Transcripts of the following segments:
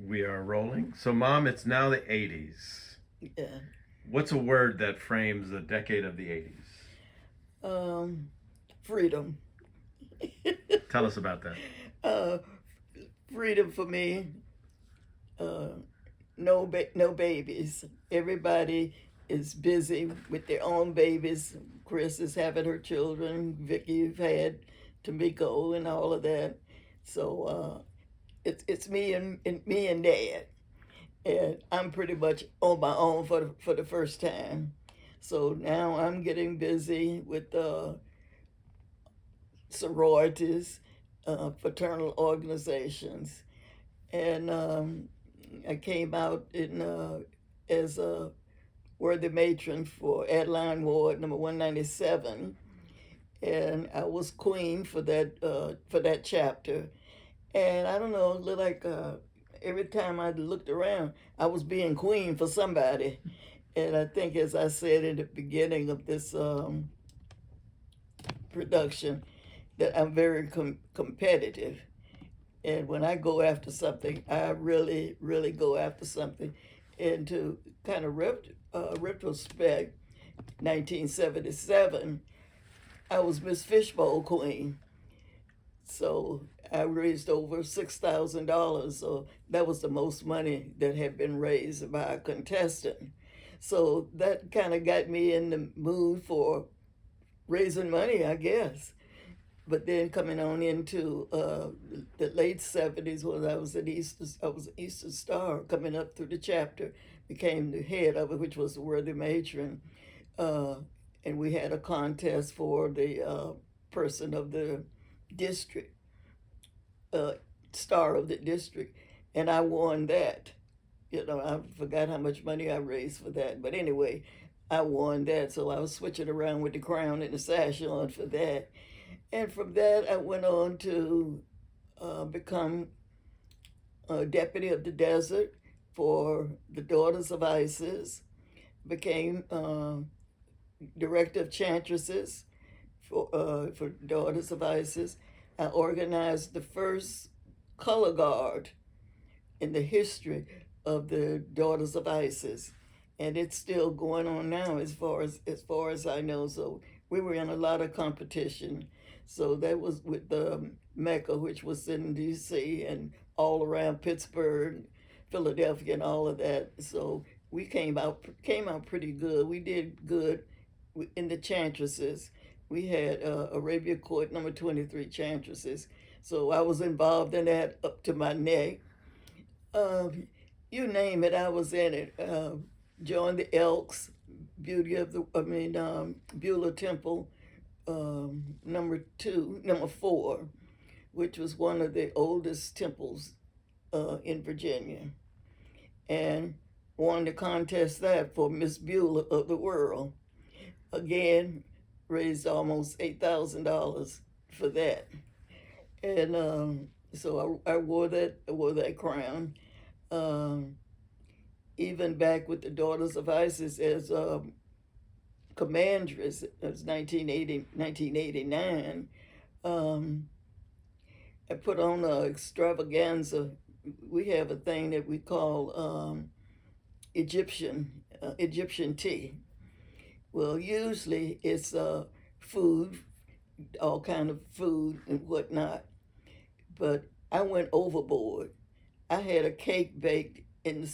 We are rolling. So, Mom, it's now the 80s. Yeah. What's a word that frames the decade of the 80s? Um, Freedom. Tell us about that. uh, Freedom for me. Uh, no babies. Everybody is busy with their own babies. Chris is having her children. Vicky's had Tamiko and all of that. So it's me and Dad, and I'm pretty much on my own for the first time. So now I'm getting busy with sororities, fraternal organizations, and I came out in as a worthy matron for Adeline Ward number 197, and I was queen for that chapter. And I don't know, it looked like every time I looked around, I was being queen for somebody. And I think, as I said in the beginning of this production, that I'm very competitive. And when I go after something, I really, really go after something. And to kind of retrospect, 1977, I was Miss Fishbowl Queen. So I raised over $6,000. So that was the most money that had been raised by a contestant. So that kind of got me in the mood for raising money, I guess. But then coming on into the late '70s, when I was an Eastern Star, coming up through the chapter, became the head of it, which was the worthy matron, uh, and we had a contest for the person of the district, uh, star of the district, and I won that. You know, I forgot how much money I raised for that, but anyway, I won that. So I was switching around with the crown and the sash on for that. And from that, I went on to become a deputy of the desert for the Daughters of Isis, became director of chantresses for Daughters of Isis. I organized the first color guard in the history of the Daughters of Isis, and it's still going on now as far as I know. So we were in a lot of competition. So that was with the Mecca, which was in D.C. and all around Pittsburgh, Philadelphia, and all of that. So we came out pretty good. We did good in the chantresses. We had Arabia Court number 23 chantresses. So I was involved in that up to my neck. Um, you name it, I was in it. Joined the Elks, Beulah Temple, number 4, which was one of the oldest temples in Virginia, and won the contest that for Miss Beulah of the World. Again, raised almost $8,000 for that, and so I wore that crown. Um, Even back with the Daughters of Isis as commandress, as 1989, um, I put on a extravaganza. We have a thing that we call Egyptian tea. Well, usually it's food, all kind of food and whatnot. But I went overboard. I had a cake baked in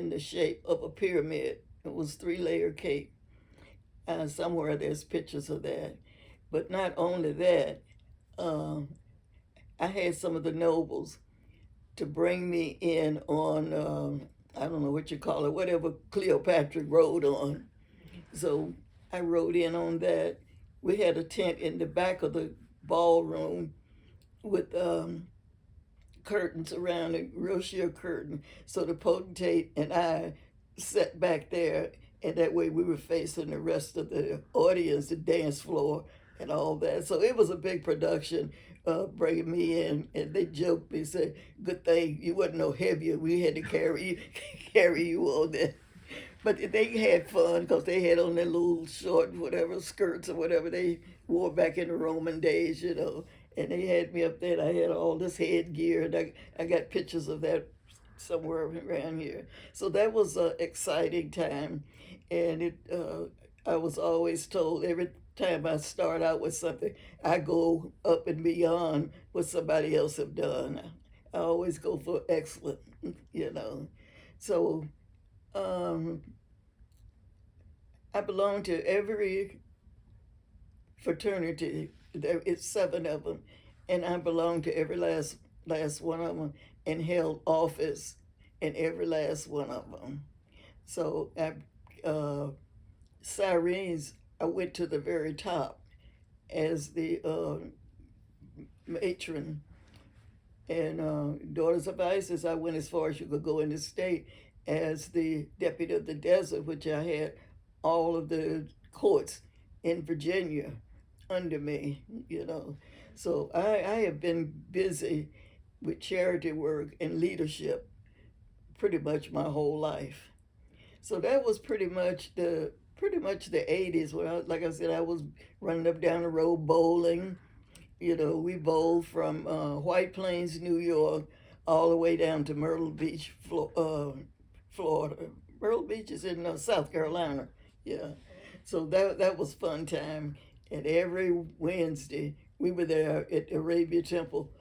the shape of a pyramid. It was 3-layer cake. Somewhere there's pictures of that. But not only that, um, I had some of the nobles to bring me in on, I don't know what you call it, whatever Cleopatra rode on. So I rode in on that. We had a tent in the back of the ballroom with curtains around it, real sheer curtain. So the potentate and I sat back there, and that way we were facing the rest of the audience, the dance floor, and all that. So it was a big production, bringing me in, and they joked me, said, "Good thing you wasn't no heavier. We had to carry you, carry you on there." But they had fun because they had on their little short, whatever skirts or whatever they wore back in the Roman days. And they had me up there. And I had all this headgear, and I got pictures of that somewhere around here. So that was an exciting time, and I was always told every time I start out with something, I go up and beyond what somebody else have done. I always go for excellent, you know. So um, I belong to every fraternity. There is 7 of them, and I belong to every last one of them, and held office in every last one of them. So at Sirens, I went to the very top as the matron, and Daughters of Isis, I went as far as you could go in the state as the deputy of the desert, which I had all of the courts in Virginia under me, you know. So I have been busy with charity work and leadership pretty much my whole life. So that was pretty much the 80s where like I said, I was running up down the road bowling. You know, we bowled from White Plains, New York, all the way down to Myrtle Beach, Florida. Myrtle Beach is in South Carolina. Yeah. So that was fun time. And every Wednesday we were there at the Arabia Temple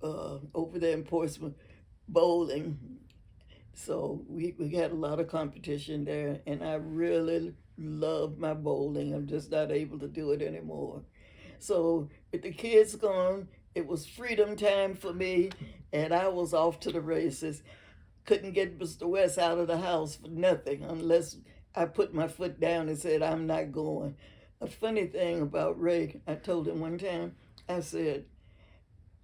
over there in Portsmouth bowling. So we had a lot of competition there, and I really loved my bowling. I'm just not able to do it anymore. So with the kids gone, it was freedom time for me, and I was off to the races. Couldn't get Mr. West out of the house for nothing unless I put my foot down and said, I'm not going. A funny thing about Ray, I told him one time, I said,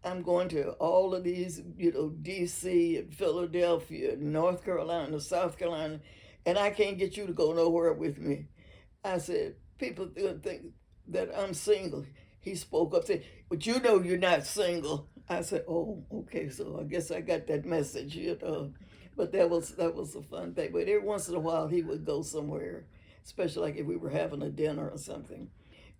I'm going to all of these, D.C. and Philadelphia, North Carolina, South Carolina, and I can't get you to go nowhere with me. I said, people think that I'm single. He spoke up, said, but you know you're not single. I said, oh, okay, so I guess I got that message. But that was a fun thing. But every once in a while he would go somewhere, especially like if we were having a dinner or something.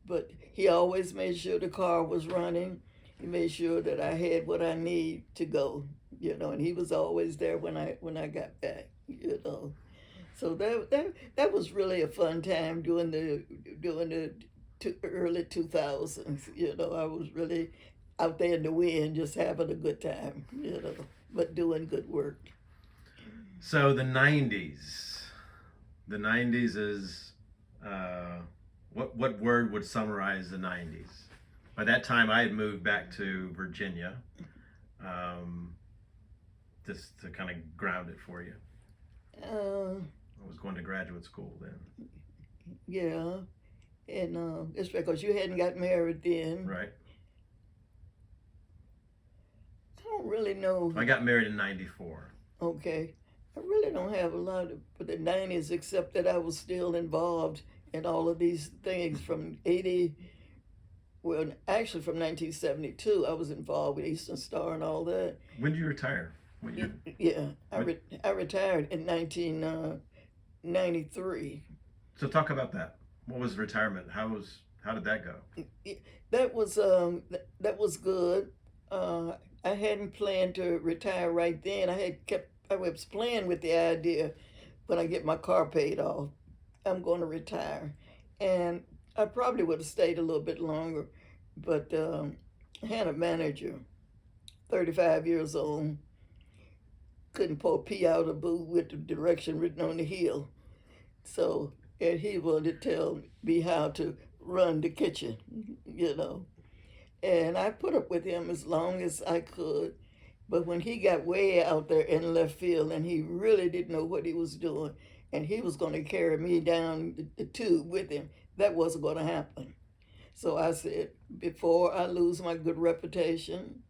But he always made sure the car was running. He made sure that I had what I need to go, and he was always there when I got back. So that was really a fun time doing the early 2000s. I was really out there in the wind, just having a good time, but doing good work. So the '90s is what word would summarize the '90s? By that time, I had moved back to Virginia, just to kind of ground it for you. Uh, I was going to graduate school then. yeah, and it's because you hadn't got married then. Right. I don't really know. I got married in '94. Okay. I really don't have a lot for the 90s except that I was still involved in all of these things from 80, well, actually from 1972, I was involved with Eastern Star and all that. When did you retire? What year? Yeah, I retired in 1993. So talk about that. What was retirement? How did that go? That was good. I hadn't planned to retire right then. I was playing with the idea when I get my car paid off, I'm going to retire. And I probably would have stayed a little bit longer, but I had a manager, 35 years old, couldn't pour pee out of a boot with the direction written on the heel. So, and he wanted to tell me how to run the kitchen. And I put up with him as long as I could. But when he got way out there in left field and he really didn't know what he was doing and he was going to carry me down the tube with him, that wasn't going to happen. So I said, before I lose my good reputation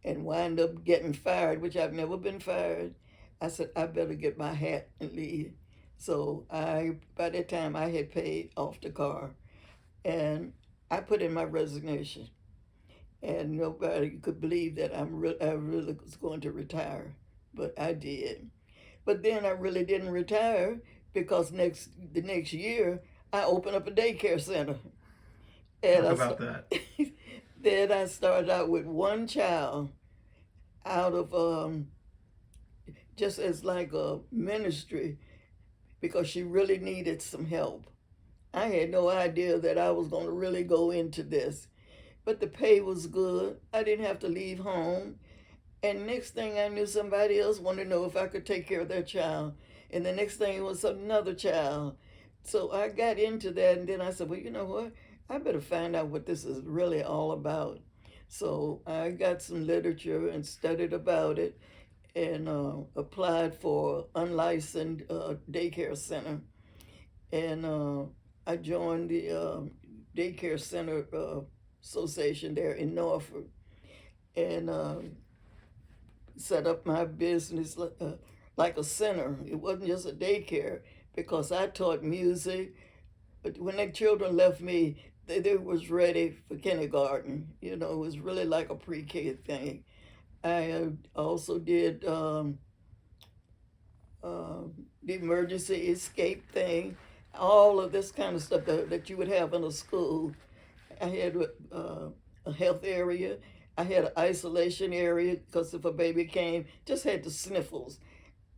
and wind up getting fired, which I've never been fired, I said, I better get my hat and leave. So by that time, I had paid off the car and I put in my resignation. And nobody could believe that I really was going to retire, but I did. But then I really didn't retire because the next year I opened up a daycare center. And Talk about that. Then I started out with one child out of just as like a ministry because she really needed some help. I had no idea that I was going to really go into this, but the pay was good. I didn't have to leave home. And next thing I knew, somebody else wanted to know if I could take care of their child. And the next thing was another child. So I got into that, and then I said, well, you know what? I better find out what this is really all about. So I got some literature and studied about it and applied for unlicensed daycare center. And I joined the daycare center association there in Norfolk and set up my business like a center. It wasn't just a daycare because I taught music. But when the children left me, they was ready for kindergarten. You know, it was really like a pre-K thing. I also did the emergency escape thing, all of this kind of stuff that you would have in a school. I had a health area. I had an isolation area because if a baby came, just had the sniffles.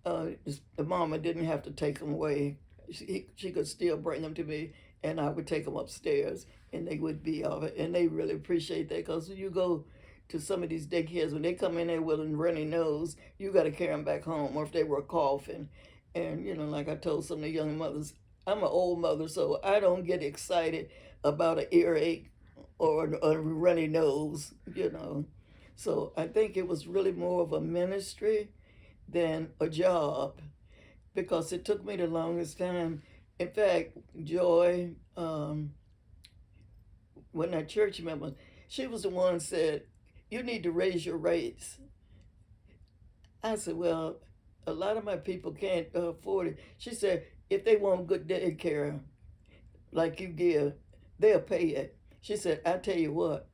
The mama didn't have to take them away. She could still bring them to me, and I would take them upstairs, and they would be of it. And they really appreciate that because when you go to some of these daycares, when they come in there with a runny nose, you got to carry them back home, or if they were coughing. And, you know, like I told some of the young mothers, I'm an old mother, so I don't get excited about an earache or a runny nose, you know. So I think it was really more of a ministry than a job because it took me the longest time. In fact, Joy, when that church member, she was the one who said, you need to raise your rates. I said, well, a lot of my people can't afford it. She said, if they want good daycare like you give, they'll pay it. She said, I tell you what,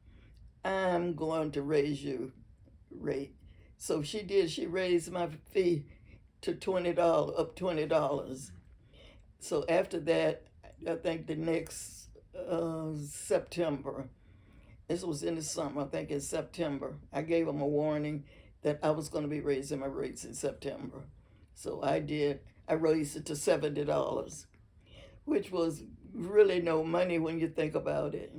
I'm going to raise your rate. So she did. She raised my fee to $20, up $20. So after that, I think the next September, this was in the summer, I think in September, I gave them a warning that I was going to be raising my rates in September. So I did. I raised it to $70, which was really no money when you think about it.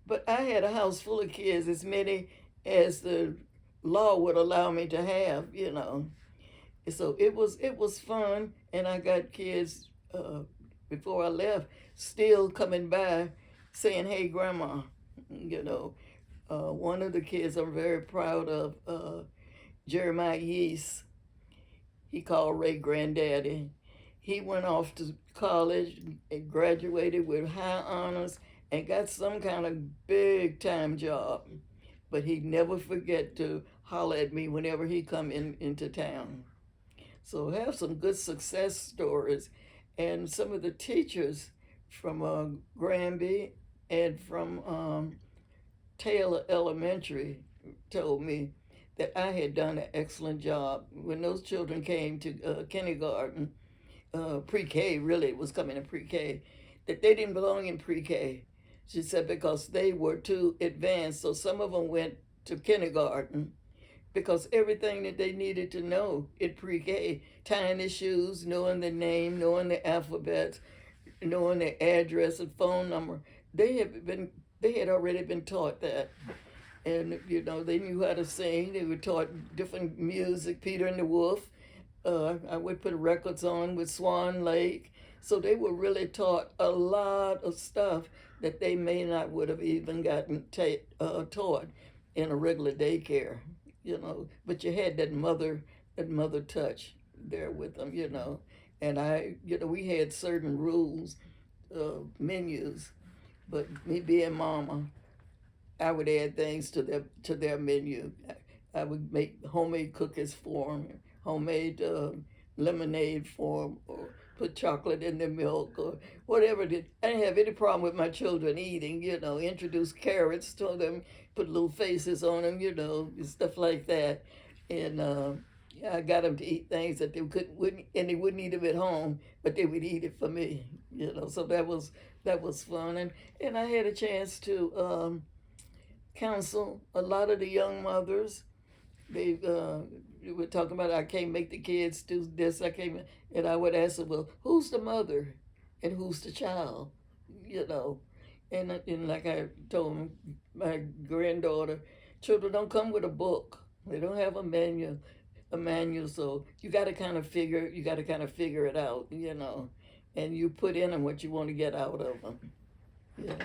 But I had a house full of kids, as many as the law would allow me to have, you know. So it was fun, and I got kids before I left still coming by saying, hey, Grandma, you know. One of the kids I'm very proud of, Jeremiah Yeast, he called Ray Granddaddy. He went off to college and graduated with high honors and got some kind of big time job. But he never forget to holler at me whenever he come into town. So have some good success stories. And some of the teachers from Granby and from Taylor Elementary told me that I had done an excellent job. When those children came to kindergarten, pre-K really was coming to pre-K, that they didn't belong in pre-K. She said because they were too advanced. So some of them went to kindergarten because everything that they needed to know in pre-K, tying their shoes, knowing the name, knowing the alphabet, knowing their address and phone number, they had already been taught that. And, you know, they knew how to sing. They were taught different music, Peter and the Wolf. I would put records on with Swan Lake. So they were really taught a lot of stuff that they may not would have even gotten taught in a regular daycare, you know. But you had that mother touch there with them, you know. And we had certain rules, menus. But me being mama, I would add things to their menu. I would make homemade cookies for them, homemade lemonade for them, or put chocolate in their milk, or whatever. I didn't have any problem with my children eating, you know, introduce carrots to them, put little faces on them, you know, stuff like that. And I got them to eat things that they wouldn't eat them at home, but they would eat it for me, you know. So that was fun. And I had a chance to counsel a lot of the young mothers They were talking about I can't make the kids do this. I can't, and I would ask them, well, who's the mother, and who's the child, you know, and like I told my granddaughter, children don't come with a book. They don't have a manual. So you got to kind of figure it out, you know, and you put in them what you want to get out of them, you know.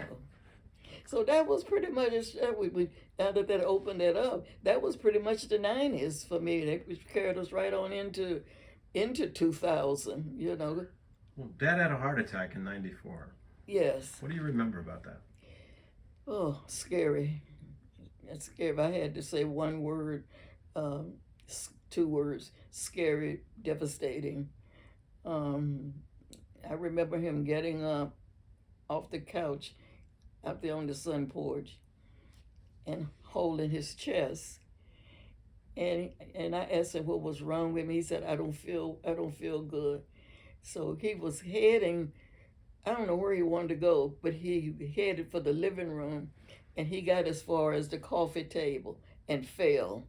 So that was pretty much we now that opened it up. That was pretty much the '90s for me. They carried us right on into 2000. You know, Well, Dad had a heart attack in '94. yes. What do you remember about that? Oh, scary. That's scary. If I had to say one word, um, two words: scary, devastating. Um, I remember him getting up off the couch out there on the sun porch and holding his chest. And I asked him what was wrong with me. He said, I don't feel good. So he was heading, I don't know where he wanted to go, but he headed for the living room, and he got as far as the coffee table and fell.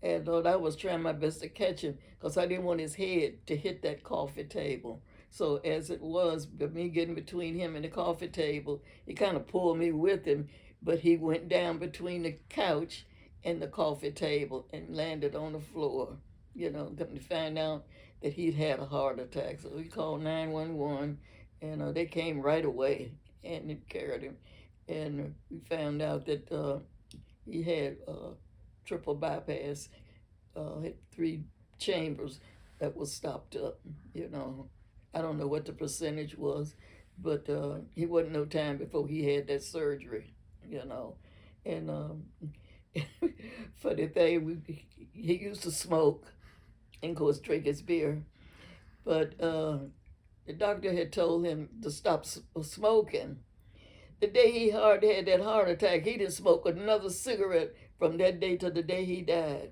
And I was trying my best to catch him because I didn't want his head to hit that coffee table. So as it was, but me getting between him and the coffee table, he kind of pulled me with him, but he went down between the couch and the coffee table and landed on the floor. You know, come to find out that he'd had a heart attack. So we called 911, and they came right away and it carried him. And we found out that he had triple bypass, had three chambers that was stopped up. You know, I don't know what the percentage was, but he wasn't no time before he had that surgery. You know, and funny thing, he used to smoke and of course drink his beer, but the doctor had told him to stop smoking. The day had that heart attack, he didn't smoke another cigarette from that day to the day he died.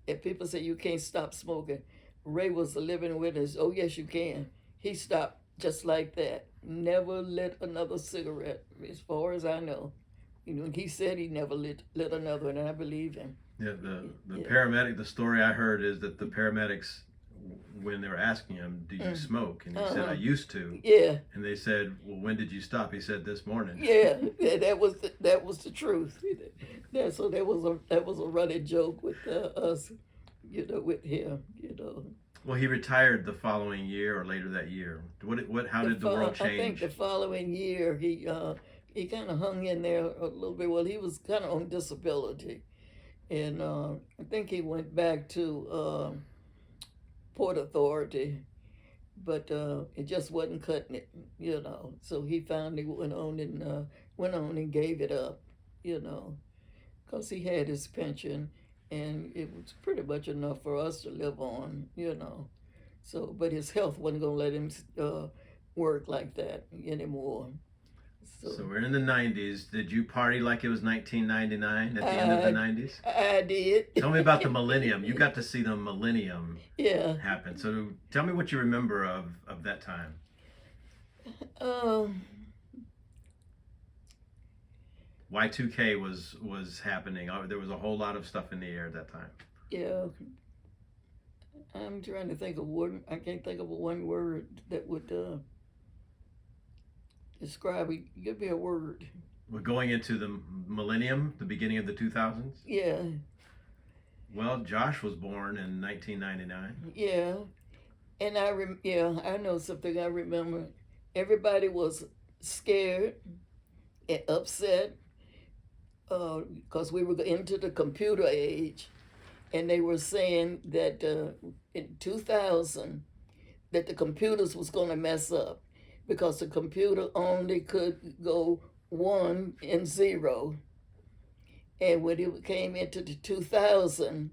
And people say you can't stop smoking. Ray was a living witness. Oh, yes, you can. He stopped just like that. Never lit another cigarette, as far as I know. You know, he said he never lit another one, and I believe him. Yeah, the Yeah. paramedic. The story I heard is that the paramedics, when they were asking him, "Do you smoke?" and he said, "I used to." Yeah, And they said, "Well, when did you stop?" He said, "This morning." yeah, yeah. That was the truth. So that was a running joke with us, you know, with him, you know. Well, he retired the following year or later that year. What? How did the world I think change? the following year he kind of hung in there a little bit. Well, he was kind of on disability, and I think he went back to Port Authority, but it just wasn't cutting it, you know. So he finally went on and gave it up, you know, because he had his pension, and it was pretty much enough for us to live on, you know. So, but his health wasn't gonna let him work like that anymore. So So we're in the '90s. Did you party like it was 1999 at the end of the I '90s? I did. Tell me about the millennium. You got to see the millennium Yeah. happen. So tell me what you remember of that time. Um. Y2K was happening. There was a whole lot of stuff in the air at that time. Yeah. I'm trying to think of one. I can't think of one word that would describe it. Give me a word. We're going into the millennium, the beginning of the 2000s. Yeah. Well, Josh was born in 1999. Yeah. And yeah, I know something I remember. Everybody was scared and upset because we were into the computer age, and they were saying that in 2000 that the computers was going to mess up because the computer only could go 1 and 0, and when it came into the 2000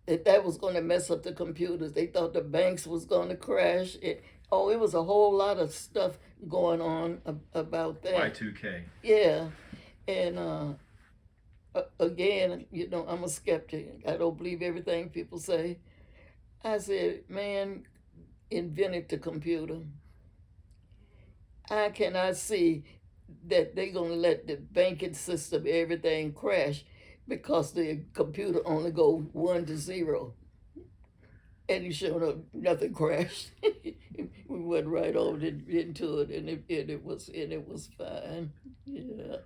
that was going to mess up the computers. They thought the banks was going to crash. It was a whole lot of stuff going on about that. Y2K. Yeah, and again, you know, I'm a skeptic. I don't believe everything people say. I said, man invented the computer. I cannot see that they're gonna let the banking system, everything crash, because the computer only go 1 to 0. And he showed up, nothing crashed. We went right on into it, and it was fine. Yeah.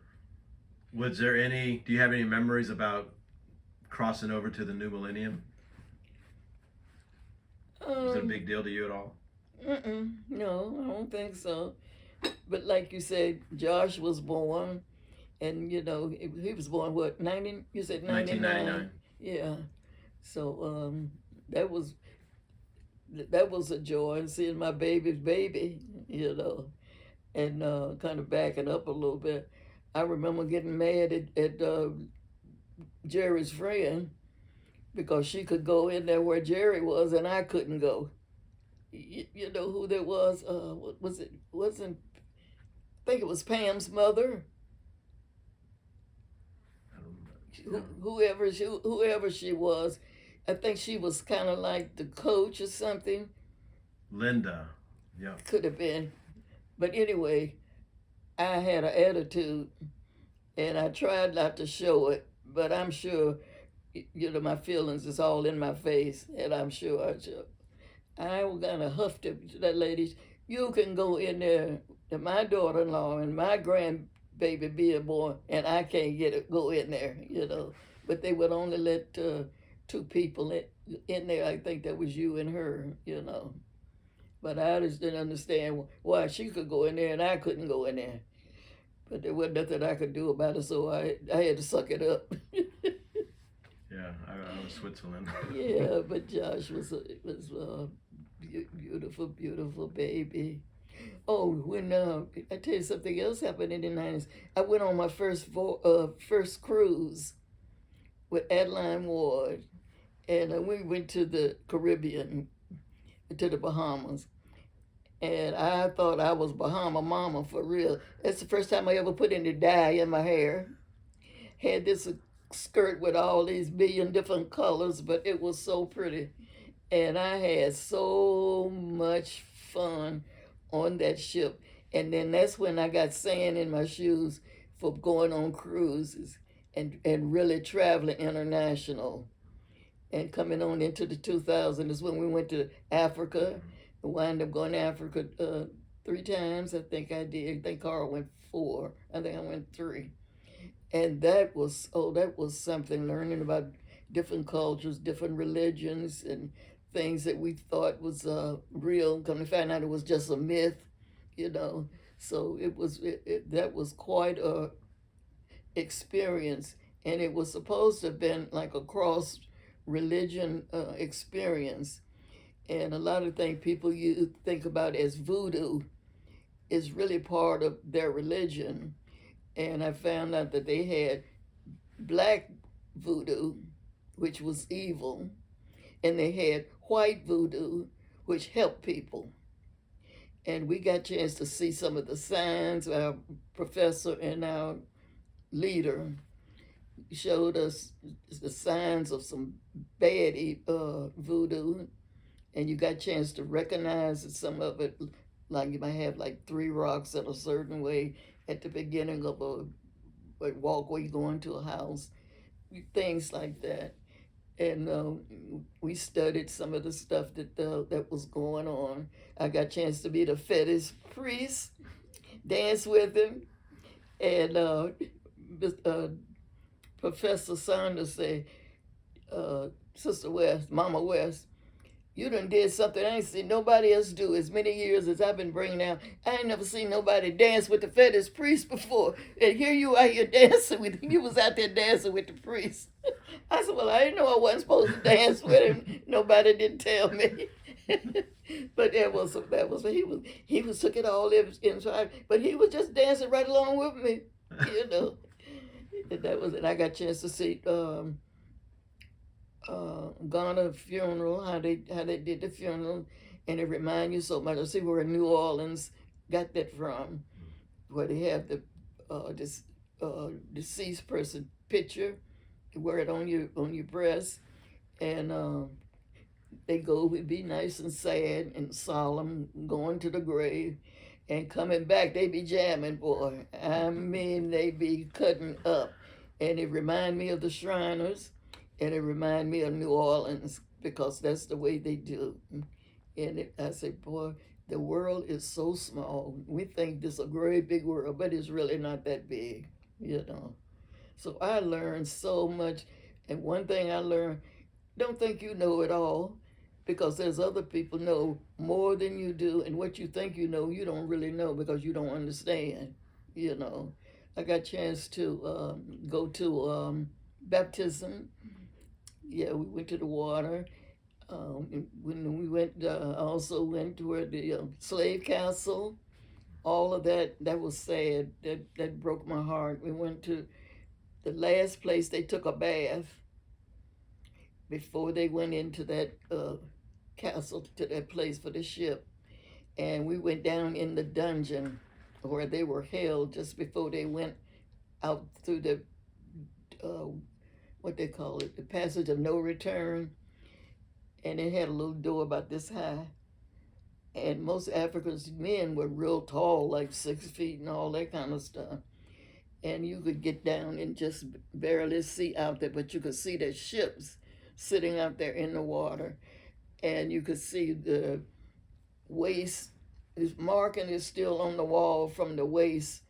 Was there any? Do you have any memories about crossing over to the new millennium? Was it a big deal to you at all? No, I don't think so. But like you said, Josh was born, and he was born what 90? You said 99. 1999. Yeah. So that was a joy, seeing my baby's baby, and kind of backing up a little bit. I remember getting mad at Jerry's friend because she could go in there where Jerry was and I couldn't go. You know who that was? What was it? Wasn't I think it was Pam's mother. I don't know. Whoever she was, I think she was kind of like the coach or something. Linda. Yeah. Could have been, but anyway, I had an attitude, and I tried not to show it. But I'm sure, my feelings is all in my face, and I'm sure I was kind of huffed at that lady. You can go in there to my daughter-in-law and my grandbaby being born, and I can't go in there, But they would only let 2 people in there. I think that was you and her, But I just didn't understand why she could go in there and I couldn't go in there. But there wasn't nothing I could do about it, so I had to suck it up. Yeah, I was Switzerland. Yeah, but Josh was a beautiful, beautiful baby. Oh, when I tell you something else happened in the 90s. I went on my first cruise with Adeline Ward, and we went to the Caribbean, to the Bahamas. And I thought I was Bahama Mama for real. That's the first time I ever put any dye in my hair. Had this skirt with all these million different colors, but it was so pretty. And I had so much fun on that ship. And then that's when I got sand in my shoes for going on cruises and really traveling international. And coming on into the 2000s is when we went to Africa. I wound up going to Africa 3 times. I think I did. I think Carl went 4. I think I went 3. And that was something, learning about different cultures, different religions, and things that we thought was real. Come to find out it was just a myth, So that was quite a experience, and it was supposed to have been like a cross religion experience. And a lot of things people you think about as voodoo is really part of their religion. And I found out that they had black voodoo, which was evil, and they had white voodoo, which helped people. And we got a chance to see some of the signs. Our professor and our leader showed us the signs of some bad voodoo, and you got a chance to recognize some of it, like you might have like 3 rocks in a certain way at the beginning of a walkway going to a house, things like that. And we studied some of the stuff that was going on. I got a chance to be the fetish priest, dance with him, and Professor Saunders said, Sister West, Mama West, you done did something I ain't seen nobody else do. As many years as I've been bringing out, I ain't never seen nobody dance with the fetish priest before. And here you are here dancing with him. You was out there dancing with the priest. I said, well, I didn't know I wasn't supposed to dance with him. Nobody didn't tell me. But that was he was took it all inside. But he was just dancing right along with me, And that was it. I got a chance to see Ghana funeral, how they did the funeral, and it remind you so much. I see where New Orleans got that from, where they have the this deceased person picture, you wear it on your breast, and they go, would be nice and sad and solemn, going to the grave, and coming back, they be jamming, boy. I mean, they be cutting up. And it reminded me of the Shriners, and it reminded me of New Orleans because that's the way they do. And I said, boy, the world is so small. We think this is a great big world, but it's really not that big, you know. So I learned so much. And one thing I learned, don't think you know it all, because there's other people know more than you do, and what you think you know, you don't really know because you don't understand, you know. I got a chance to go to baptism. Yeah, we went to the water. When we went, also went to where the slave castle. All of that was sad. That broke my heart. We went to the last place they took a bath before they went into that castle, to that place for the ship. And we went down in the dungeon where they were held just before they went out through the what they call it, the passage of no return. And it had a little door about this high. And most Africans men were real tall, like 6 feet and all that kind of stuff. And you could get down and just barely see out there, but you could see the ships sitting out there in the water. And you could see the waist, his marking is still on the wall from the waist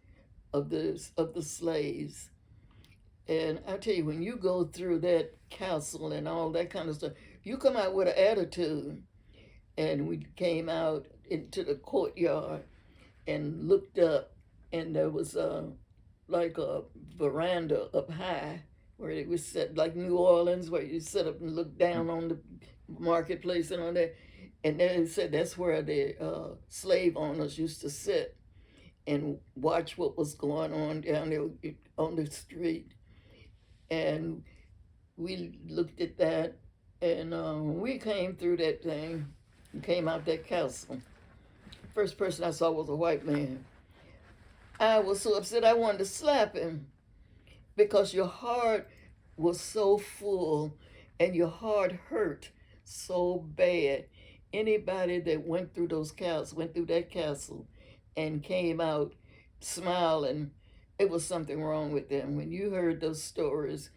of the slaves. And I tell you, when you go through that castle and all that kind of stuff, you come out with an attitude. And we came out into the courtyard and looked up, and there was like a veranda up high where it was set, like New Orleans, where you sit up and look down on the marketplace and all that. And then it said that's where the slave owners used to sit and watch what was going on down there on the street. And we looked at that, and we came through that thing and came out that castle. First person I saw was a white man. I was so upset I wanted to slap him because your heart was so full and your heart hurt so bad. Anybody that went through that castle and came out smiling, it was something wrong with them. When you heard those stories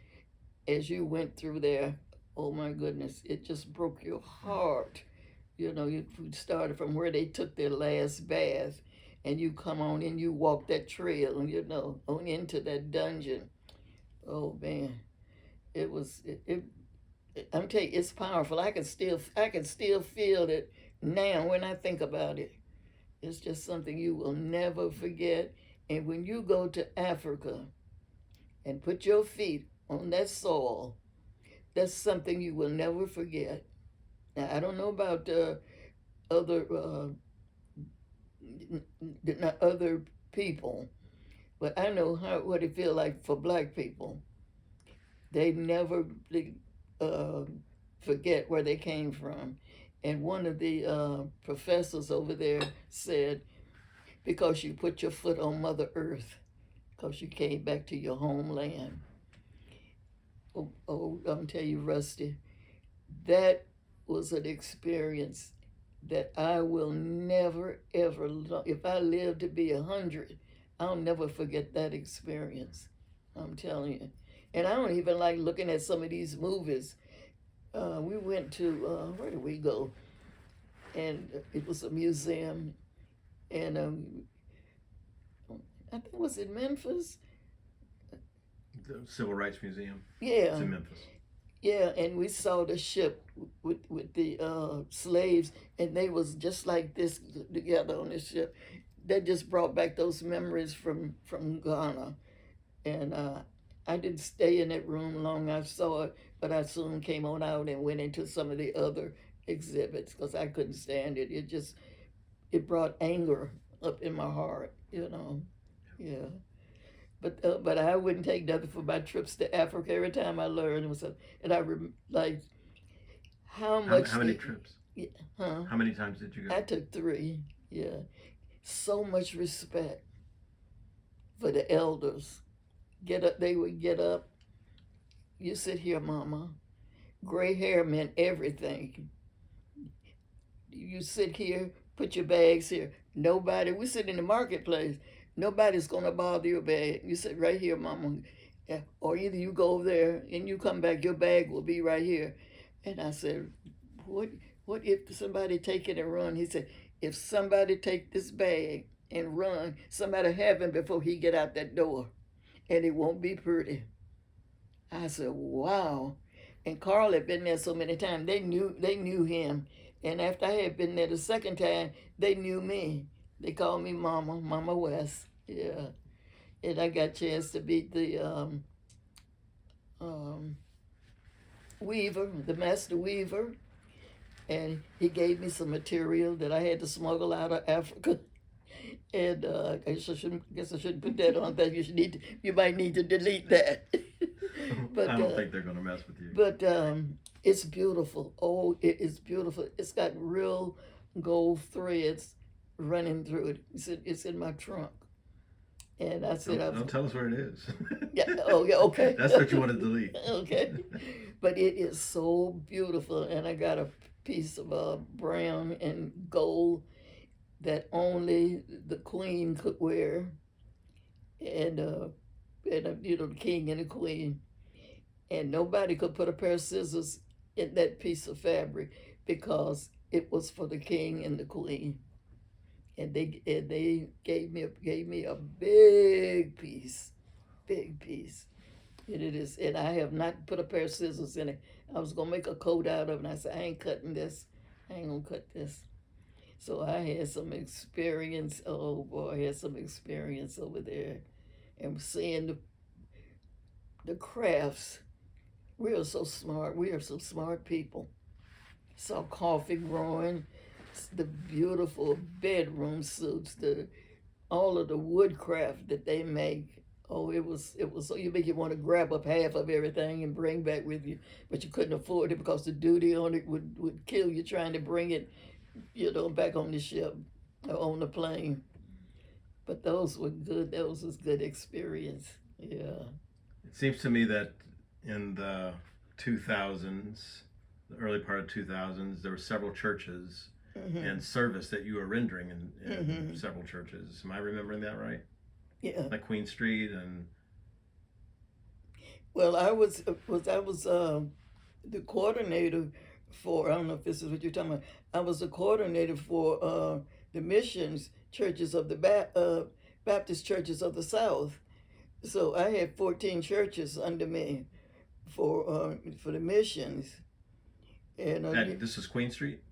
as you went through there, oh my goodness, it just broke your heart. You know, you started from where they took their last bath, and you come on and you walk that trail, you know, on into that dungeon. Oh man, I'm telling you, it's powerful. I can still feel it now when I think about it. It's just something you will never forget. And when you go to Africa and put your feet on that soil, that's something you will never forget. Now, I don't know about other people, but I know what it feels like for Black people. They never forget where they came from. And one of the professors over there said, because you put your foot on Mother Earth, because you came back to your homeland. Oh, I'm telling you, Rusty, that was an experience that I will never, ever, if I live to be 100, I'll never forget that experience. I'm telling you. And I don't even like looking at some of these movies. We went to, where did we go? And it was a museum. And I think it was in Memphis. The Civil Rights Museum. Yeah. It's in Memphis. Yeah, and we saw the ship with the slaves, and they was just like this together on the ship. That just brought back those memories from Ghana. And I didn't stay in that room long. I saw it, but I soon came on out and went into some of the other exhibits because I couldn't stand it. It brought anger up in my heart, you know. Yeah. But I wouldn't take nothing for my trips to Africa. Every time I learned, it was and I like how much. How many trips? Yeah, huh? How many times did you go? I took 3. Yeah, so much respect for the elders. Get up, they would get up. You sit here, Mama. Gray hair meant everything. You sit here, put your bags here. Nobody. We sit in the marketplace. Nobody's gonna bother your bag. You sit right here, Mama. Yeah, or either you go over there and you come back, your bag will be right here. And I said, what what if somebody take it and run? He said, if somebody take this bag and run, somebody have him before he get out that door. And it won't be pretty. I said, wow. And Carl had been there so many times. They knew him. And after I had been there the second time, they knew me. They called me Mama, Mama West. Yeah. And I got a chance to meet the um, weaver, the master weaver, and he gave me some material that I had to smuggle out of Africa. And guess I shouldn't put that on. That you might need to delete that. But I don't think they're going to mess with you. but it's beautiful. Oh, it is beautiful. It's got real gold threads running through it. It's in my trunk. And I said, Don't tell us where it is. Yeah. Oh, yeah. Okay. That's what you want to delete. Okay. But it is so beautiful, and I got a piece of brown and gold that only the queen could wear, and the king and the queen, and nobody could put a pair of scissors in that piece of fabric because it was for the king and the queen. And they gave me a big piece, and it is. And I have not put a pair of scissors in it. I was gonna make a coat out of it, and I said I ain't cutting this. I ain't gonna cut this. So I had some experience. Oh boy, I had some experience over there, and seeing the crafts. We are so smart. We are so smart people. Saw coffee growing, the beautiful bedroom suits, all of the woodcraft that they make. Oh, it was so you make you want to grab up half of everything and bring back with you, but you couldn't afford it because the duty on it would kill you trying to bring it, back on the ship or on the plane. But those were good. Those was good experience. Yeah. It seems to me that in the 2000s, the early part of 2000s, there were several churches and service that you were rendering in several churches. Am I remembering that right? Yeah. Like Queen Street and. Well, I was the coordinator for. I don't know if this is what you're talking about. I was the coordinator for the missions churches of the Baptist churches of the South. So I had 14 churches under me for the missions. And this is Queen Street?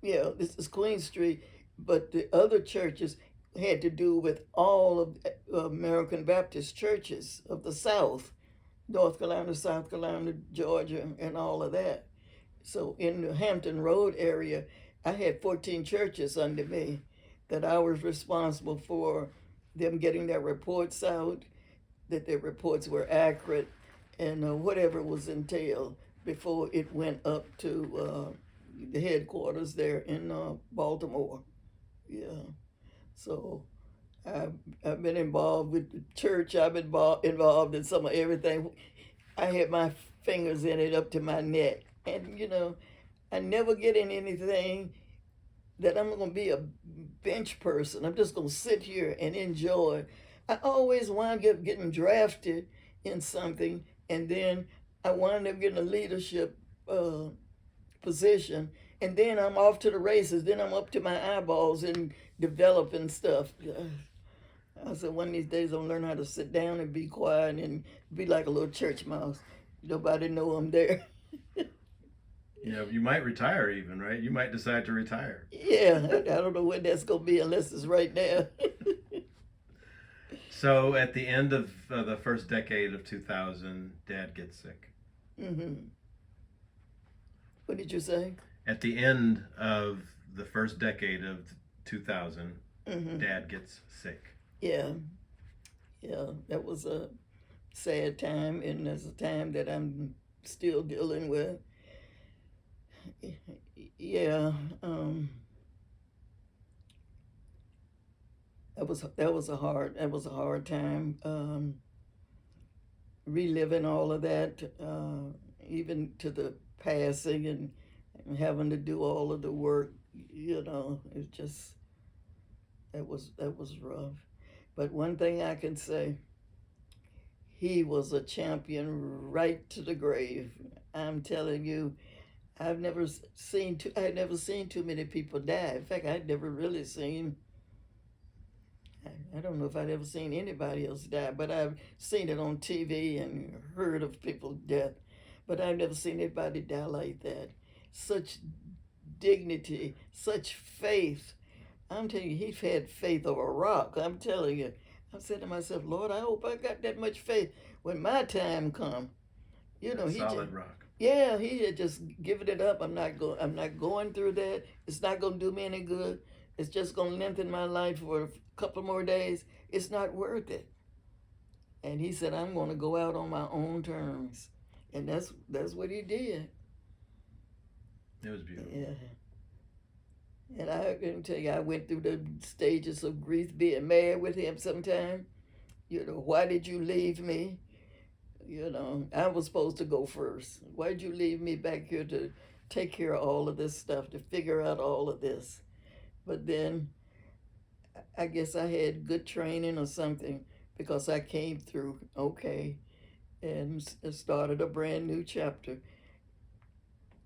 Yeah, this is Queen Street, but the other churches had to do with all of American Baptist churches of the South, North Carolina, South Carolina, Georgia, and all of that. So in the Hampton Road area, I had 14 churches under me that I was responsible for them getting their reports out, that their reports were accurate, and whatever was entailed before it went up to the headquarters there in Baltimore. Yeah. So I've been involved with the church. I've been involved in some of everything. I had my fingers in it up to my neck. And, I never get in anything that I'm going to be a bench person. I'm just going to sit here and enjoy. I always wind up getting drafted in something, and then I wind up getting a leadership position, and then I'm off to the races. Then I'm up to my eyeballs in developing stuff. I said one of these days I'll learn how to sit down and be quiet and be like a little church mouse. Nobody know I'm there. Yeah, you might retire even, right? You might decide to retire. Yeah, I don't know when that's gonna be unless it's right now. So at the end of the first decade of 2000, Dad gets sick. What did you say? At the end of the first decade of 2000, Dad gets sick. Yeah, that was a sad time, and it's a time that I'm still dealing with. Yeah, that was a hard time. Reliving all of that, even to the passing and having to do all of the work. It just that was rough. But one thing I can say, he was a champion right to the grave. I'm telling you, I had never seen too many people die. In fact, I'd never really seen. I don't know if I'd ever seen anybody else die, but I've seen it on TV and heard of people's death. But I've never seen anybody die like that. Such dignity, such faith. I'm telling you, he had faith of a rock. I'm telling you. I said to myself, Lord, I hope I got that much faith when my time come. You know, Solid rock. yeah, he had just given it up. I'm not going through that. It's not gonna do me any good. It's just gonna lengthen my life for a couple more days. It's not worth it. And he said, I'm gonna go out on my own terms. And that's what he did. It was beautiful. Yeah. And I can tell you, I went through the stages of grief, being mad with him sometime. You know, why did you leave me? You know, I was supposed to go first. Why'd you leave me back here to take care of all of this stuff, to figure out all of this? But then I guess I had good training or something because I came through okay and started a brand new chapter.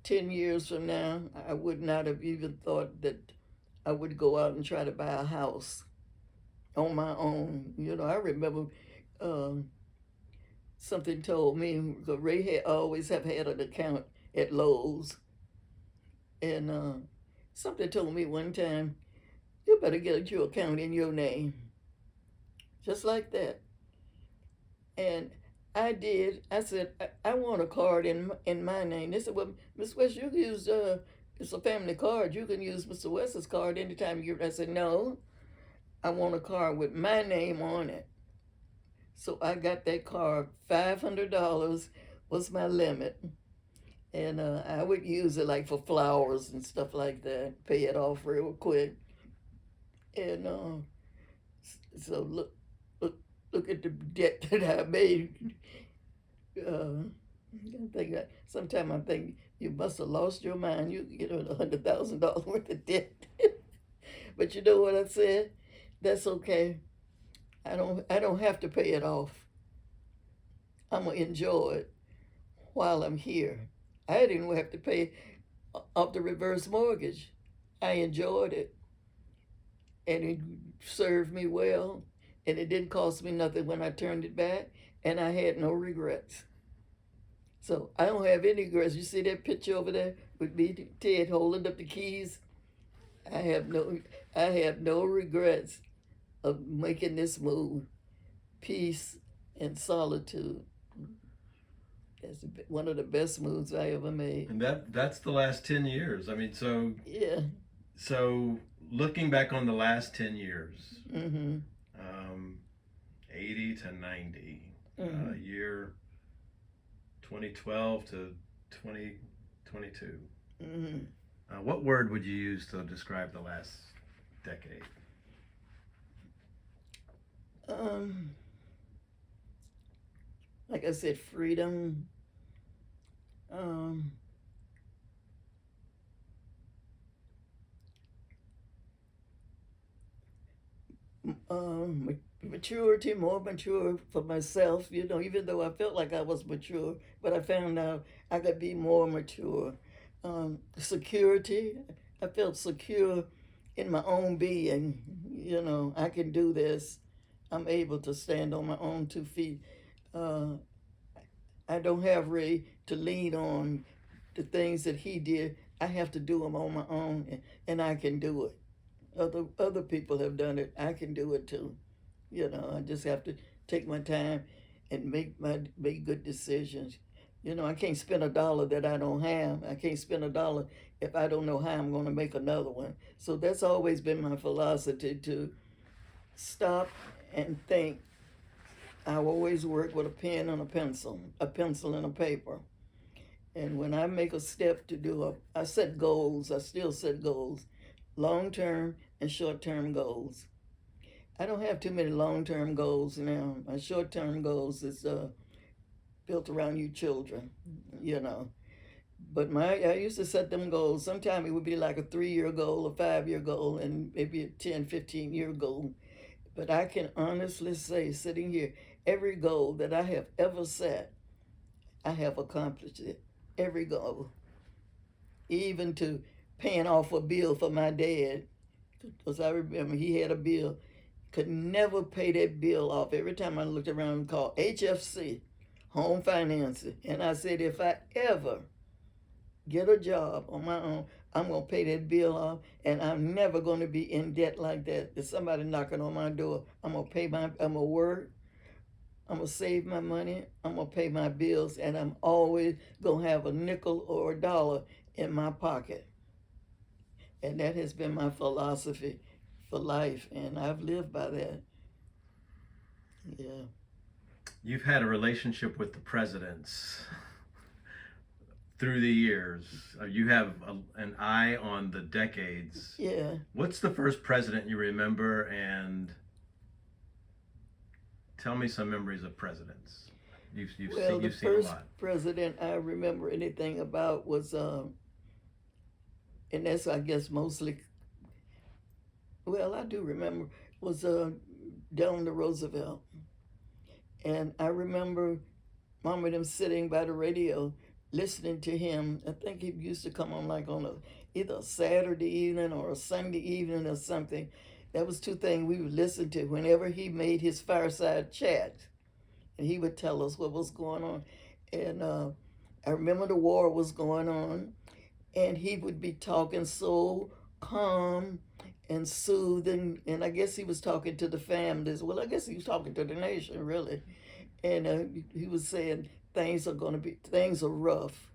10 years from now, I would not have even thought that I would go out and try to buy a house on my own. You know, I remember something told me, because Ray had always have had an account at Lowe's, and something told me one time, you better get your account in your name, just like that. And I did. I said, I want a card in my name. They said, well, Miss West, you can use, it's a family card. You can use Mr. West's card anytime you. I said, no, I want a card with my name on it. So I got that card. $500 was my limit. And I would use it like for flowers and stuff like that, pay it off real quick. And so look at the debt that I made. Sometimes I think you must have lost your mind. You get $100,000 worth of debt. But you know what I said? That's okay. I don't have to pay it off. I'm gonna enjoy it while I'm here. I didn't have to pay off the reverse mortgage. I enjoyed it, and it served me well, and it didn't cost me nothing when I turned it back, and I had no regrets. So I don't have any regrets. You see that picture over there with me, Ted, holding up the keys? I have no regrets of making this move. Peace and solitude. That's one of the best moves I ever made. And that's the last 10 years. I mean, so Yeah. so looking back on the last 10 years, Mm-hmm. 80 to 90, Mm-hmm. year 2012 to 2022. Mm-hmm. What word would you use to describe the last decade? Like I said, freedom. Um, Maturity, more mature for myself. You know, even though I felt like I was mature, but I found out I could be more mature. Security. I felt secure in my own being. You know, I can do this. I'm able to stand on my own 2 feet. Uh, I don't have Ray to lean on the things that he did. I have to do them on my own, and I can do it. Other people have done it. I can do it too. You know, I just have to take my time and make good decisions. You know, I can't spend a dollar that I don't have. I can't spend a dollar if I don't know how I'm going to make another one. So that's always been my philosophy, to stop and think. I always work with a pen and a pencil and a paper. And when I make a step to do I set goals. I still set goals, long-term and short-term goals. I don't have too many long-term goals now. My short-term goals is built around you children, you know. But I used to set them goals. Sometimes it would be like a 3-year goal, a 5-year goal, and maybe a 10, 15-year goal. But I can honestly say, sitting here every goal that I have ever set, I have accomplished it. Every goal, even to paying off a bill for my dad, because I remember he had a bill, could never pay that bill off. Every time I looked around and called HFC, Home Financing, and I said, if I ever get a job on my own, I'm going to pay that bill off, and I'm never going to be in debt like that. If somebody knocking on my door, I'm going to work, I'm going to save my money, I'm going to pay my bills, and I'm always going to have a nickel or a dollar in my pocket. And that has been my philosophy for life, and I've lived by that. Yeah. You've had a relationship with the presidents through the years. You have an eye on the decades. Yeah. What's the first president you remember, and tell me some memories of presidents. You've seen a lot. The first president I remember anything about was, and that's I guess mostly, well, I do remember, was Delano Roosevelt. And I remember Mom and them sitting by the radio listening to him. I think he used to come on like on either a Saturday evening or a Sunday evening or something. That was two things we would listen to whenever he made his fireside chat. And he would tell us what was going on. And I remember the war was going on, and he would be talking so calm and soothing. And I guess he was talking to the families. Well, I guess he was talking to the nation, really. And he was saying things are rough.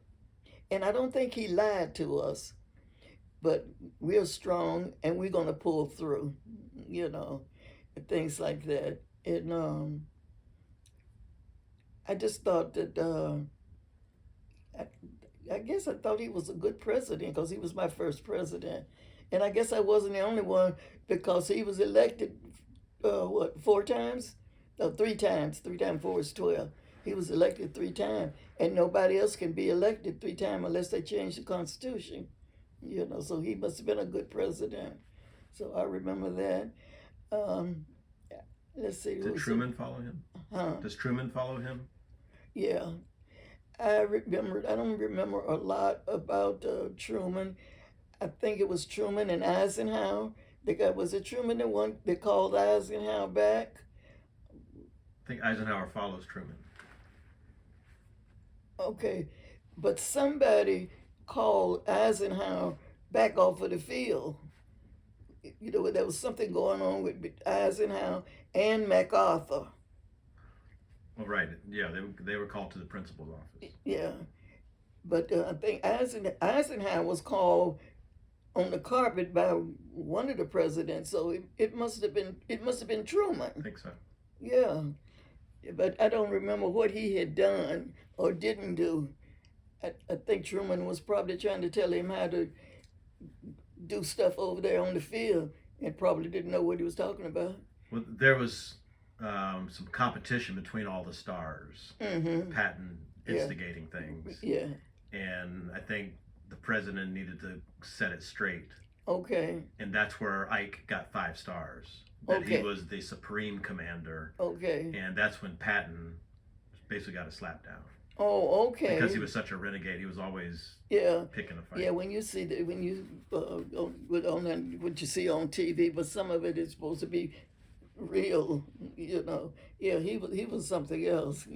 And I don't think he lied to us, but we're strong and we're going to pull through, and things like that. And I just thought that, I guess I thought he was a good president because he was my first president. And I guess I wasn't the only one because he was elected, 4 times? No, 3 times. 3 times 4 is 12. He was elected 3 times. And nobody else can be elected 3 times unless they change the Constitution. So he must have been a good president. So I remember that. Let's see. Did Truman follow him? Huh? Does Truman follow him? Yeah. I don't remember a lot about Truman. I think it was Truman and Eisenhower. Was it Truman the one that called Eisenhower back? I think Eisenhower follows Truman. Okay. But somebody called Eisenhower back off of the field. There was something going on with Eisenhower and MacArthur. Well, right. Yeah, they were called to the principal's office. Yeah. But I think Eisenhower was called on the carpet by one of the presidents, so it must have been Truman. I think so. Yeah. But I don't remember what he had done or didn't do. I think Truman was probably trying to tell him how to do stuff over there on the field and probably didn't know what he was talking about. Well, there was some competition between all the stars. Mm-hmm. Patton instigating things. Yeah. And I think the president needed to set it straight. Okay. And that's where Ike got 5 stars. That Okay. he was the supreme commander. Okay. And that's when Patton basically got a slap down. Oh, okay. Because he was such a renegade, he was always picking a fight. Yeah, when you see what you see on TV, but some of it is supposed to be real, Yeah, he was something else,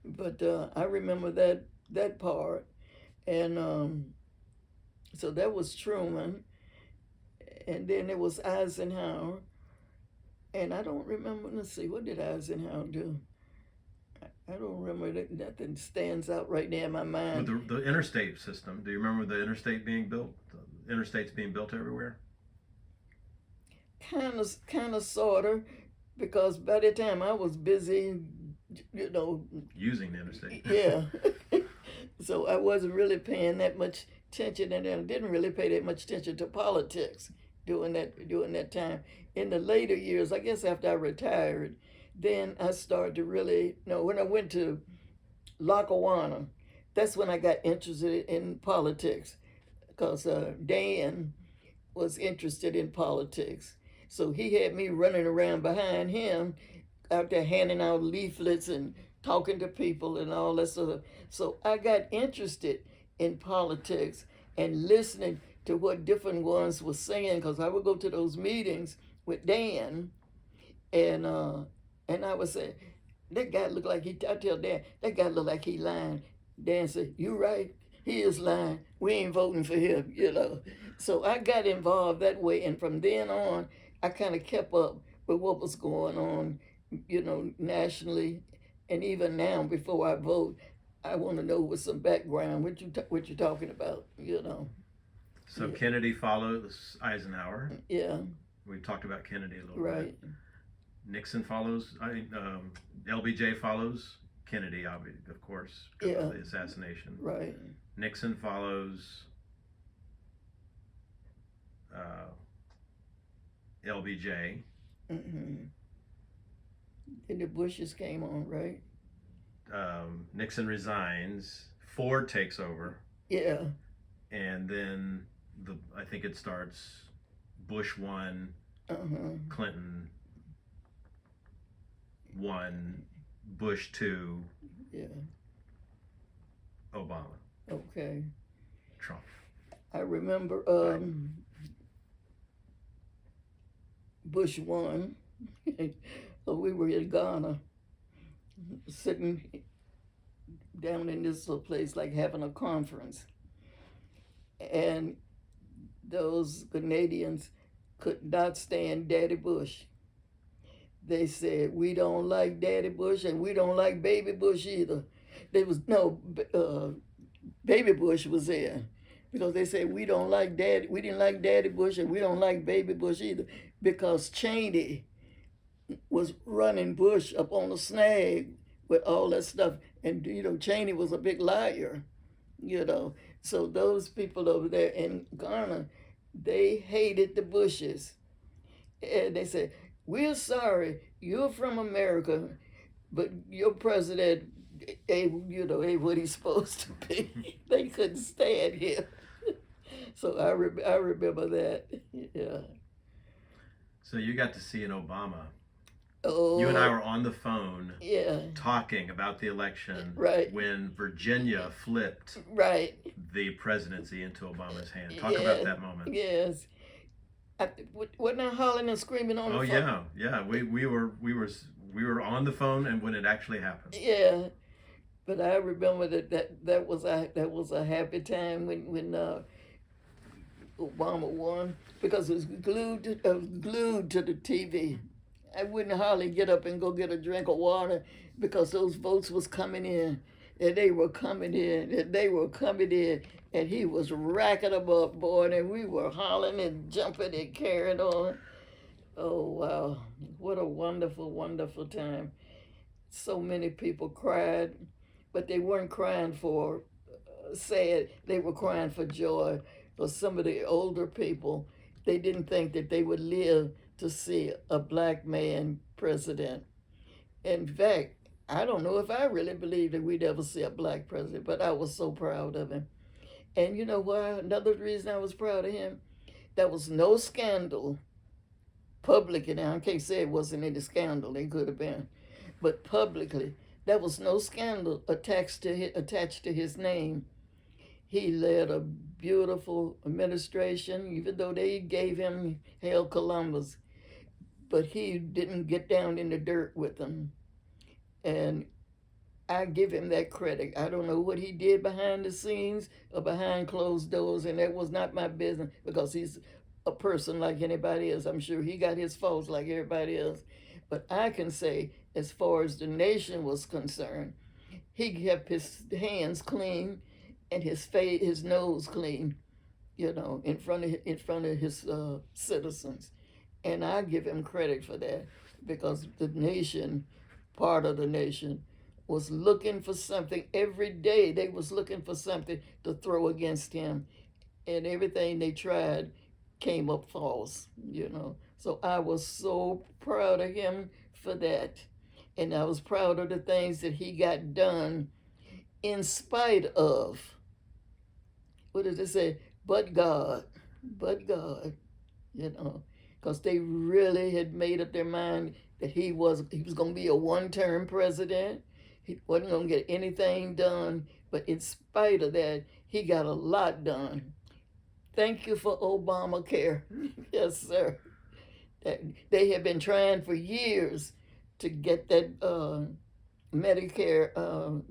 But I remember that part, and so that was Truman, and then it was Eisenhower, and I don't remember. Let's see, what did Eisenhower do? I don't remember that. Nothing stands out right now in my mind. With the interstate system, do you remember the interstate being built? The interstates being built everywhere? Kind of, sort of, because by the time I was busy, using the interstate. Yeah. So I wasn't really paying that much attention, and I didn't really pay that much attention to politics during that time. In the later years, I guess after I retired, then I started to really, when I went to Lackawanna, that's when I got interested in politics, because Dan was interested in politics. So he had me running around behind him. out there handing out leaflets and talking to people and all that sort of. So I got interested in politics and listening to what different ones were saying, because I would go to those meetings with Dan, and I would say, that guy look like he. I tell Dan, that guy look like he lying. Dan said, "You right. He is lying. We ain't voting for him." So I got involved that way, and from then on, I kind of kept up with what was going on, nationally, and even now, before I vote, I want to know with some background what you talking about. So Yeah. Kennedy follows Eisenhower. Yeah. We talked about Kennedy a little Right. bit. Nixon follows. LBJ follows Kennedy, obviously, of course, because Yeah. of the assassination. Right. Nixon follows LBJ. Mm-hmm. And the Bushes came on, right? Nixon resigns. Ford takes over, Yeah. and then I think it starts. Bush 1, Uh-huh. Clinton 1, Bush 2, Yeah. Obama, Okay. Trump. I remember Bush 1. We were in Ghana, sitting down in this little place, like having a conference. And those Canadians could not stand Daddy Bush. They said, "We don't like Daddy Bush, and we don't like Baby Bush either." There was no Baby Bush was there, because they said, "We don't like Daddy. We didn't like Daddy Bush, and we don't like Baby Bush either," because Cheney was running Bush up on the snag with all that stuff, and Cheney was a big liar. So those people over there in Ghana, they hated the Bushes, and they said, "We're sorry, you're from America, but your president ain't what he's supposed to be." They couldn't stand him. So I remember that. Yeah. So you got to see an Obama. Oh. You and I were on the phone Yeah. talking about the election Right. when Virginia flipped Right. the presidency into Obama's hand. Talk Yeah. about that moment. Yes. Wasn't I hollering and screaming on the phone? Yeah. We were on the phone, and when it actually happened. Yeah. But I remember that was a happy time when Obama won, because it was glued to the TV. I wouldn't hardly get up and go get a drink of water, because those votes was coming in, and they were coming in, and he was racking them up, boy, and we were hollering and jumping and carrying on. Oh, wow. What a wonderful, wonderful time. So many people cried, but they weren't crying for sad. They were crying for joy. For some of the older people, they didn't think that they would live to see a black man president. In fact, I don't know if I really believed that we'd ever see a black president, but I was so proud of him. And you know why? Another reason I was proud of him, there was no scandal publicly. Now, I can't say it wasn't any scandal, it could have been, but publicly, there was no scandal attached to his name. He led a beautiful administration, even though they gave him Hail Columbus, but he didn't get down in the dirt with them. And I give him that credit. I don't know what he did behind the scenes or behind closed doors, and that was not my business, because he's a person like anybody else. I'm sure he got his faults like everybody else. But I can say, as far as the nation was concerned, he kept his hands clean and his nose clean, in front of his citizens. And I give him credit for that, because the nation, part of the nation, was looking for something every day. They was looking for something to throw against him, and everything they tried came up false. So I was so proud of him for that, and I was proud of the things that he got done in spite of, what does it say? But God, because they really had made up their mind that he was going to be a one-term president. He wasn't going to get anything done, but in spite of that, he got a lot done. Thank you for Obamacare. Yes, sir. They have been trying for years to get that Medicare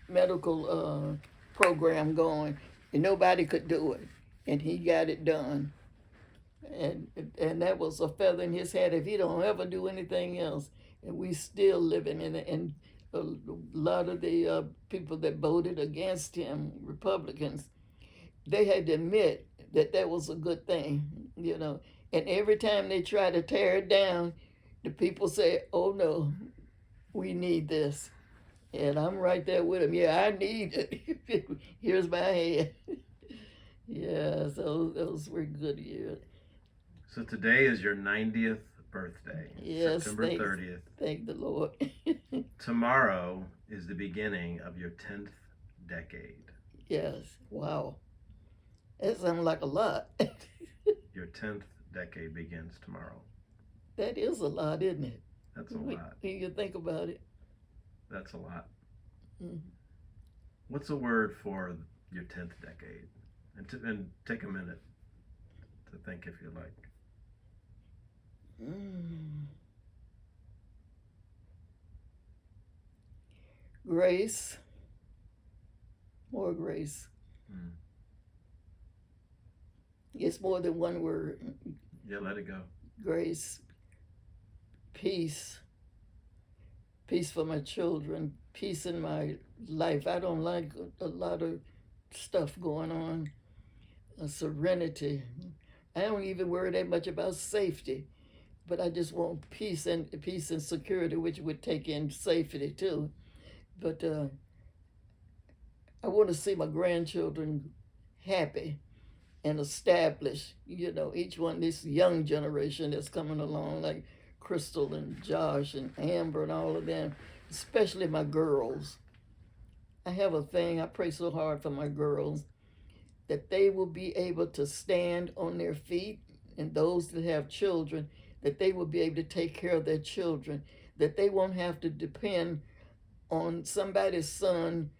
medical program going, and nobody could do it, and he got it done. And that was a feather in his hat if he don't ever do anything else. And we still living in it. And a lot of the people that voted against him, Republicans, they had to admit that that was a good thing, you know. And every time they try to tear it down, the people say, "Oh no, we need this." And I'm right there with them. Yeah, I need it. Here's my hand. Yeah, so those were good years. So today is your 90th birthday, Yes, September 30th. Thank the Lord. Tomorrow is the beginning of your 10th decade. Yes, wow. That sounds like a lot. Your 10th decade begins tomorrow. That is a lot, isn't it? That's a lot. When you think about it. That's a lot. Mm-hmm. What's a word for your 10th decade? And take a minute to think if you like. Grace. More grace. It's more than one word. Yeah, let it go. Grace. Peace. Peace for my children. Peace in my life. I don't like a lot of stuff going on. Serenity. I don't even worry that much about safety, but I just want peace and security, which would take in safety too. But I want to see my grandchildren happy and established. You know, each one, this young generation that's coming along, like Crystal and Josh and Amber and all of them, especially my girls. I have a thing, I pray so hard for my girls, that they will be able to stand on their feet, and those that have children, that they will be able to take care of their children, that they won't have to depend on somebody's son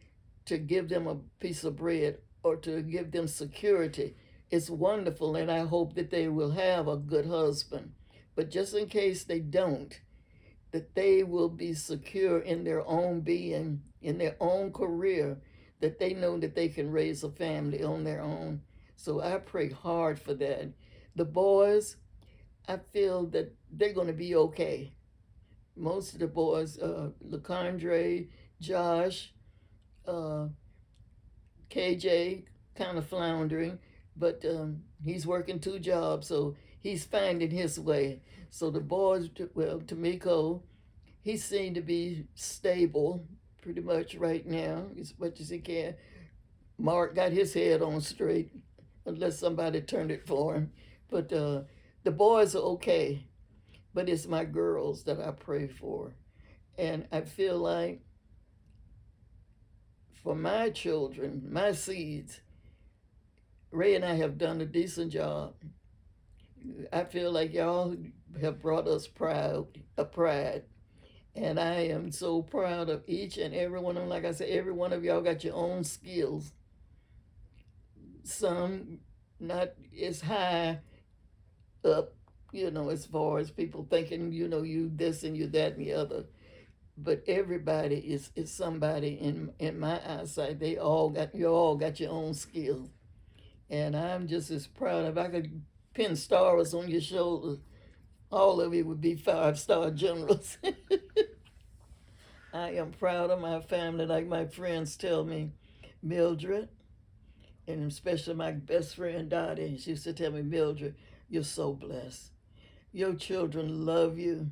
to give them a piece of bread or to give them security. It's wonderful, and I hope that they will have a good husband. But just in case they don't, that they will be secure in their own being, in their own career, that they know that they can raise a family on their own. So I pray hard for that. The boys, I feel that they're going to be okay. Most of the boys, LaCondre, Josh, KJ, kind of floundering, but he's working 2 jobs, so he's finding his way. So the boys, well, Tamiko, he seemed to be stable pretty much right now, as much as he can. Mark got his head on straight, unless somebody turned it for him. But the boys are okay, but it's my girls that I pray for. And I feel like for my children, my seeds, Ray and I have done a decent job. I feel like y'all have brought us pride. And I am so proud of each and every one of them. Like I said, every one of y'all got your own skills. Some not as high up, you know, as far as people thinking, you know, you this and you that and the other. But everybody is somebody in my eyesight. You all got your own skills. And I'm just as proud. If I could pin stars on your shoulders, all of you would be 5-star generals. I am proud of my family, like my friends tell me. Mildred, and especially my best friend Dottie, she used to tell me, Mildred, you're so blessed. Your children love you.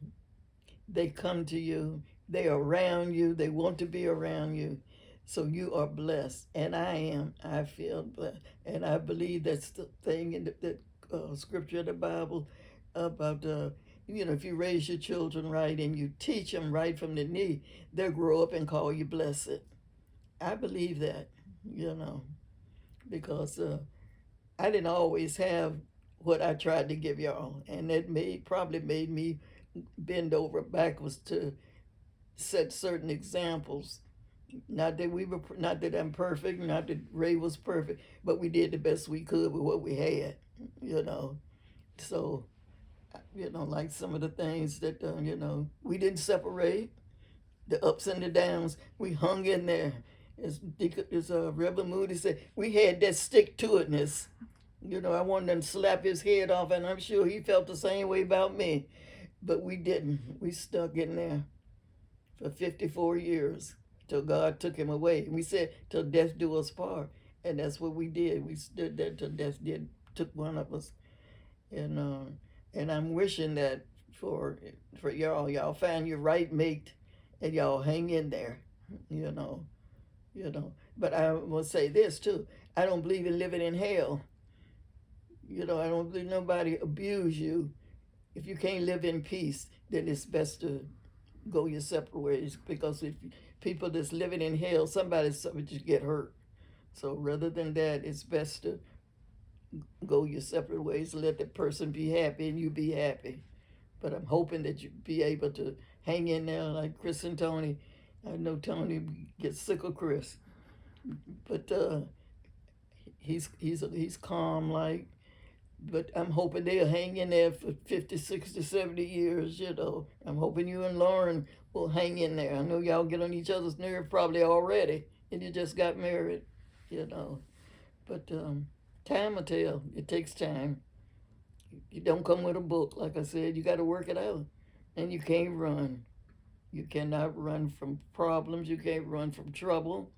They come to you. They're around you. They want to be around you. So you are blessed. And I am. I feel blessed. And I believe that's the thing in the scripture of the Bible about, you know, if you raise your children right and you teach them right from the knee, they'll grow up and call you blessed. I believe that, you know, because I didn't always have what I tried to give y'all, and it probably made me bend over backwards to set certain examples. Not that I'm perfect, not that Ray was perfect, but we did the best we could with what we had, you know. So, like some of the things that we didn't separate, the ups and the downs, we hung in there. As Reverend Moody said, we had that stick to itness. I wanted to slap his head off, and I'm sure he felt the same way about me. But we didn't. We stuck in there for 54 years till God took him away. We said, till death do us part. And that's what we did. We stood there till death took one of us. And I'm wishing that for y'all find your right mate and y'all hang in there, you know. But I will say this too. I don't believe in living in hell. I don't believe nobody abuse you. If you can't live in peace, then it's best to go your separate ways, because if people that's living in hell, somebody's subject to get hurt. So rather than that, it's best to go your separate ways, let the person be happy and you be happy. But I'm hoping that you be able to hang in there like Chris and Tony. I know Tony gets sick of Chris, but he's calm like. But I'm hoping they'll hang in there for 50, 60, 70 years, I'm hoping you and Lauren will hang in there. I know y'all get on each other's nerve probably already, and you just got married, But time will tell. It takes time. You don't come with a book. Like I said, you got to work it out. And you can't run. You cannot run from problems. You can't run from trouble.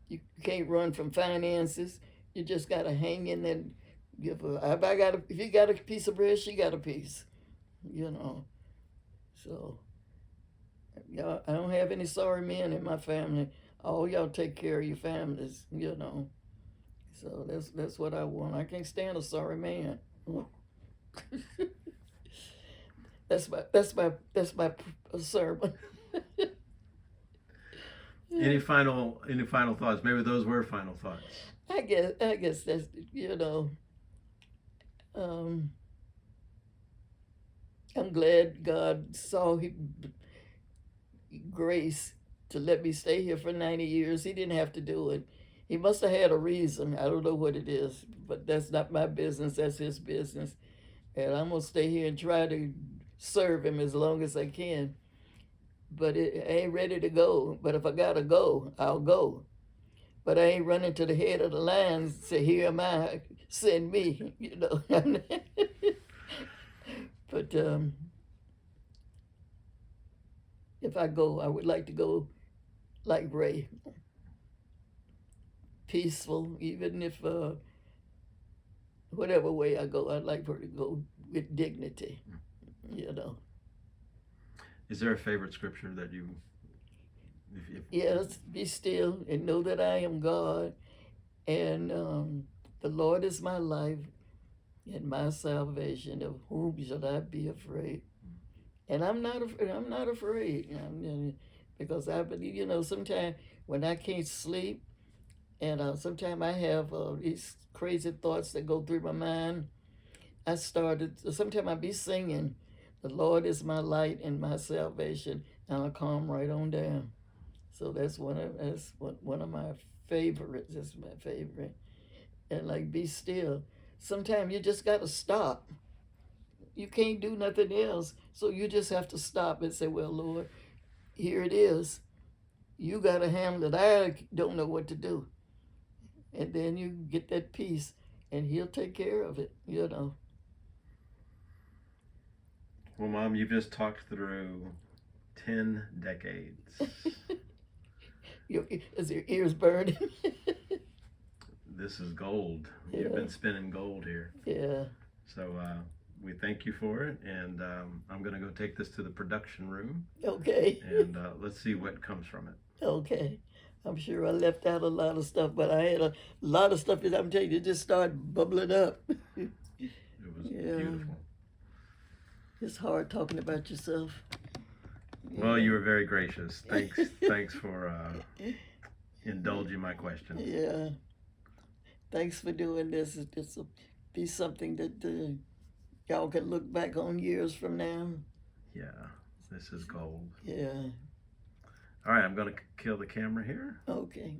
You can't run from finances. You just got to hang in there. If you got a piece of bread, she got a piece, So, y'all, I don't have any sorry men in my family. All y'all take care of your families, So that's what I want. I can't stand a sorry man. that's my sermon. Any final thoughts? Maybe those were final thoughts. I guess that's I'm glad God saw grace to let me stay here for 90 years. He didn't have to do it. He must have had a reason. I don't know what it is, but that's not my business. That's his business. And I'm going to stay here and try to serve him as long as I can. But I ain't ready to go. But if I got to go, I'll go. But I ain't running to the head of the line and say, here am I, send me, But if I go, I would like to go like Ray. Peaceful, even if whatever way I go, I'd like for it to go with dignity, Is there a favorite scripture that you... Yes, be still and know that I am God, and the Lord is my life and my salvation. Of whom shall I be afraid? And I'm not afraid. Because I believe, sometimes when I can't sleep, and sometimes I have these crazy thoughts that go through my mind, sometimes I be singing, the Lord is my light and my salvation, and I'll calm right on down. So that's one of my favorites. That's my favorite. And like, be still. Sometimes you just got to stop. You can't do nothing else. So you just have to stop and say, well, Lord, here it is. You got to handle it. I don't know what to do. And then you get that peace, and he'll take care of it, Well, Mom, you've just talked through 10 decades. Is your ears burning? This is gold. Yeah. You've been spinning gold here. Yeah. So we thank you for it, and I'm going to go take this to the production room. Okay. And let's see what comes from it. Okay. I'm sure I left out a lot of stuff, but I had a lot of stuff that I'm telling you, it just started bubbling up. It was beautiful. It's hard talking about yourself. Well, you were very gracious. Thanks for indulging my questions. Yeah. Thanks for doing this. be something that y'all can look back on years from now. Yeah, this is gold. Yeah. All right, I'm going to kill the camera here. Okay.